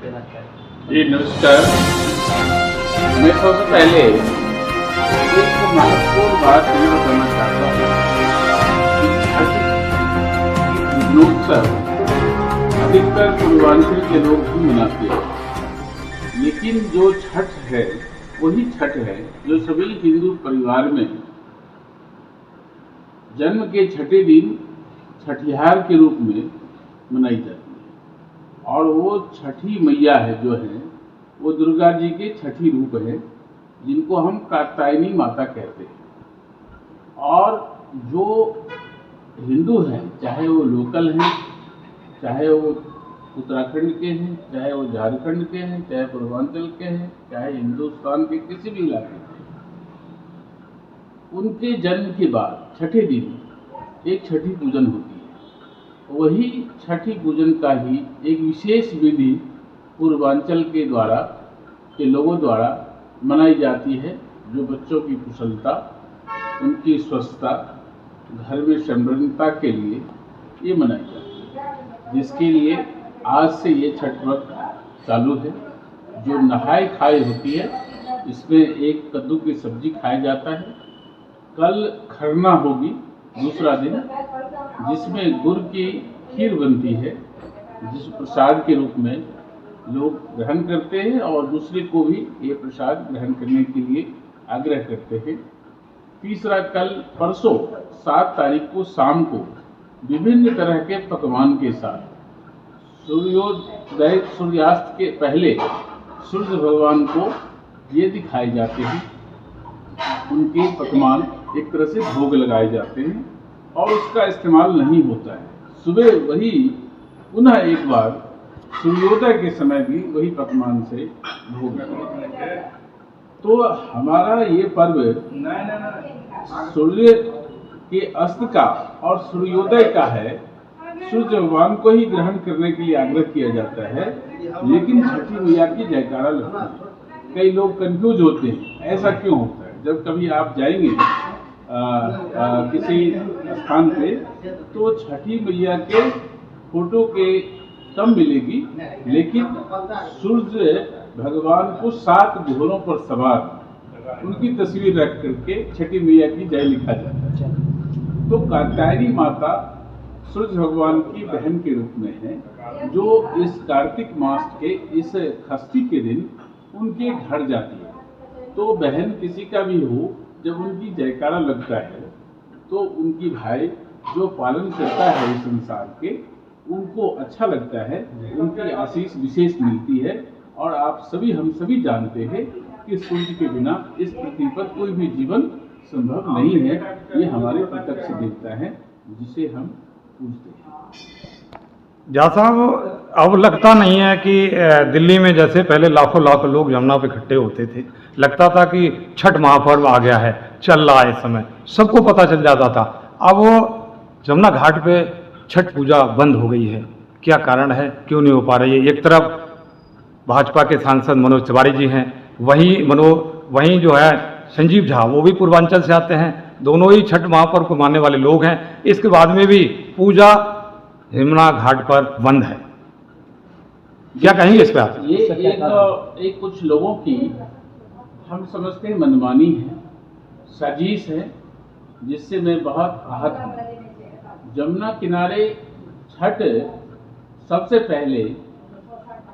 देना चाहें? जी नमस्कार। मैं सबसे पहले एक महत्वपूर्ण बात ये बताना चाहता हूँ कि छठ की पूजनोत्सव अधिकतर पूर्वांचल के लोग ही मनाते हैं, लेकिन जो छठ है वही छठ है जो सभी हिंदू परिवार में जन्म के छठे दिन छठिहार के रूप में मनाई जाती है। और वो छठी मैया है जो है वो दुर्गा जी के छठी रूप है, जिनको हम कात्यायनी माता कहते हैं। और जो हिंदू हैं, चाहे वो लोकल हैं, चाहे वो उत्तराखंड के हैं, चाहे वो झारखंड के हैं, चाहे पूर्वांचल के हैं, चाहे हिंदुस्तान के किसी भी इलाके के, उनके जन्म के बाद छठे दिन एक छठी पूजन होती है। वही छठी पूजन का ही एक विशेष विधि पूर्वांचल के लोगों द्वारा मनाई जाती है, जो बच्चों की कुशलता, उनकी स्वस्थता, घर में समृद्धता के लिए ये मनाई जाती है। जिसके लिए आज से ये छठ व्रत चालू है, जो नहाय खाए होती है। इसमें एक कद्दू की सब्जी खाया जाता है। कल खरना होगी, दूसरा दिन, जिसमें गुड़ की खीर बनती है, जिस प्रसाद के रूप में लोग ग्रहण करते हैं और दूसरे को भी ये प्रसाद ग्रहण करने के लिए आग्रह करते हैं। तीसरा, कल परसों 7 तारीख को शाम को विभिन्न तरह के पकवान के साथ सूर्योदय सूर्यास्त के पहले सूर्य भगवान को ये दिखाए जाते हैं। उनके पकवान एक तरह से भोग लगाए जाते हैं और उसका इस्तेमाल नहीं होता है। सुबह वही पुनः एक बार सूर्योदय के समय भी वही पकवान से भोग लगाते हैं। तो हमारा ये पर्व सूर्य के अस्त का और सूर्योदय का है। सूर्य भगवान को ही ग्रहण करने के लिए आग्रह किया जाता है, लेकिन छठी मैया की जयकारा लगती है। कई लोग कंफ्यूज होते हैं, ऐसा क्यों होता है? जब कभी आप जाएंगे किसी स्थान पे, तो छठी मैया के फोटो के कम मिलेगी, लेकिन सूर्य भगवान को 7 घोड़ों पर सवार उनकी तस्वीर रख करके छठी मैया की जय लिखा जाता है। तो कात्यायनी माता सूर्य भगवान की बहन के रूप में है, जो इस कार्तिक मास के इस षष्ठी के दिन उनके घर जाती है। तो बहन किसी का भी हो, जब उनकी जयकारा लगता है तो उनकी भाई जो पालन करता है इस संसार के, उनको अच्छा लगता है, उनकी आशीष विशेष मिलती है। और आप सभी, हम सभी जानते हैं कि सूर्य के बिना इस पृथ्वी पर कोई भी जीवन संभव नहीं है। ये हमारे प्रत्यक्ष देवता है, जिसे हम पूजते हैं। जा साहब, अब लगता नहीं है कि दिल्ली में जैसे पहले लाखों लाखों लोग यमुना पे इकट्ठे होते थे। लगता था कि छठ महापर्व आ गया है, चल रहा है, इस समय सबको पता चल जाता था। अब वो यमुना घाट पे छठ पूजा बंद हो गई है। क्या कारण है, क्यों नहीं हो पा रही है? एक तरफ भाजपा के सांसद मनोज तिवारी जी हैं, वहीं जो है संजीव झा, वो भी पूर्वांचल से आते हैं। दोनों ही छठ महापर्व को मानने वाले लोग हैं। इसके बाद में भी पूजा यमुना घाट पर बंद है। क्या कहेंगे इस पे आप? ये एक कुछ लोगों की, हम समझते हैं, मनमानी है, साजिश है, जिससे मैं बहुत आहत हूँ। यमुना किनारे छठ सबसे पहले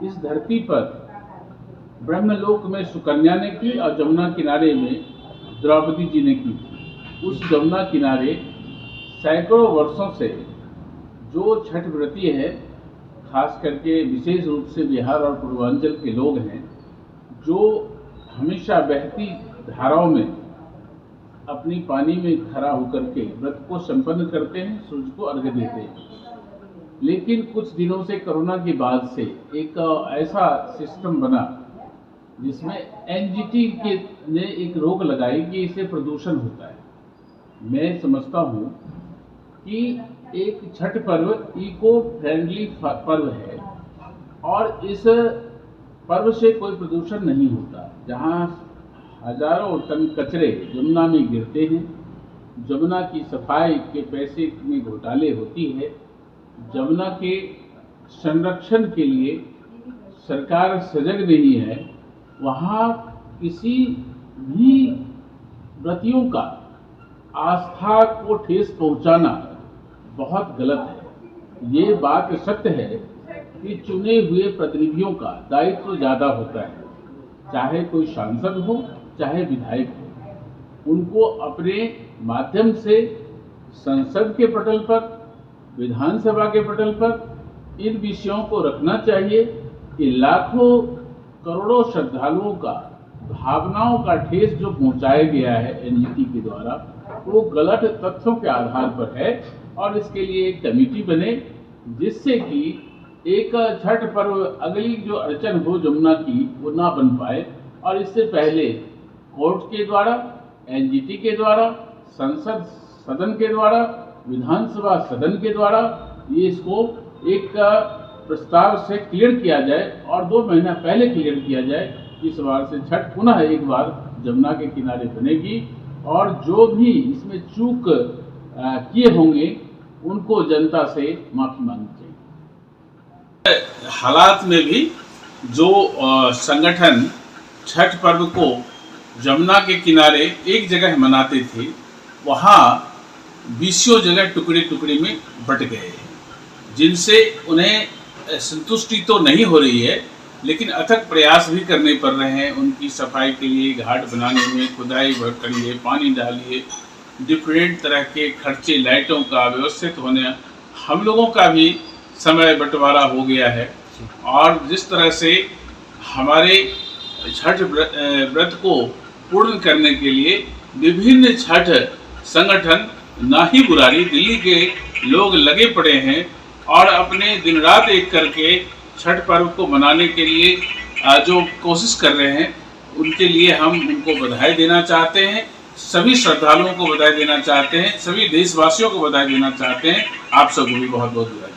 इस धरती पर ब्रह्मलोक में सुकन्या ने की और यमुना किनारे में द्रौपदी जी ने की। उस यमुना किनारे सैकड़ों वर्षों से जो छठ व्रती है, खास करके विशेष रूप से बिहार और पूर्वांचल के लोग हैं, जो हमेशा बहती धाराओं में अपनी पानी में खड़ा होकर के व्रत को संपन्न करते हैं, सूर्य को अर्घ्य देते हैं। लेकिन कुछ दिनों से कोरोना के बाद से एक ऐसा सिस्टम बना जिसमें एनजीटी ने एक रोक लगाई कि इससे प्रदूषण होता है। मैं समझता हूँ कि एक छठ पर्व इको फ्रेंडली पर्व है और इस पर्व से कोई प्रदूषण नहीं होता। जहाँ हजारों टन कचरे यमुना में गिरते हैं, यमुना की सफाई के पैसे में घोटाले होती है, यमुना के संरक्षण के लिए सरकार सजग नहीं है, वहाँ किसी भी व्रतियों का आस्था को ठेस पहुंचाना बहुत गलत है। ये बात सत्य है कि चुने हुए प्रतिनिधियों का दायित्व ज्यादा होता है, चाहे कोई सांसद हो चाहे विधायक हो, उनको अपने माध्यम से संसद के पटल पर, विधानसभा के पटल पर इन विषयों को रखना चाहिए कि लाखों करोड़ों श्रद्धालुओं का भावनाओं का ठेस जो पहुंचाया गया है एनजीटी के द्वारा, वो गलत तथ्यों के आधार पर है और इसके लिए एक कमेटी बने जिससे कि एक छठ पर्व अगली जो अड़चन हो जमुना की वो ना बन पाए। और इससे पहले कोर्ट के द्वारा, एनजीटी के द्वारा, संसद सदन के द्वारा, विधानसभा सदन के द्वारा ये इसको एक प्रस्ताव से क्लियर किया जाए और 2 महीना पहले क्लियर किया जाए। इस बार से छठ पुनः एक बार जमुना के किनारे बनेगी और जो भी इसमें चूक किए होंगे उनको जनता से माफी मांगनी चाहिए। हालात में भी जो संगठन छठ पर्व को जमुना के किनारे एक जगह मनाते थे, वहाँ 20 जगह टुकड़े टुकड़े में बट गए, जिनसे उन्हें संतुष्टि तो नहीं हो रही है, लेकिन अथक प्रयास भी करने पड़ रहे हैं। उनकी सफाई के लिए घाट बनाने में खुदाई करिए, पानी डालिए, डिफरेंट तरह के खर्चे, लाइटों का व्यवस्थित होने, हम लोगों का भी समय बंटवारा हो गया है। और जिस तरह से हमारे छठ व्रत को पूर्ण करने के लिए विभिन्न छठ संगठन, ना ही बुरारी, दिल्ली के लोग लगे पड़े हैं और अपने दिन रात एक करके छठ पर्व को मनाने के लिए जो कोशिश कर रहे हैं, उनके लिए हम उनको बधाई देना चाहते हैं। सभी श्रद्धालुओं को बधाई देना चाहते हैं, सभी देशवासियों को बधाई देना चाहते हैं। आप सबको भी बहुत बहुत बधाई।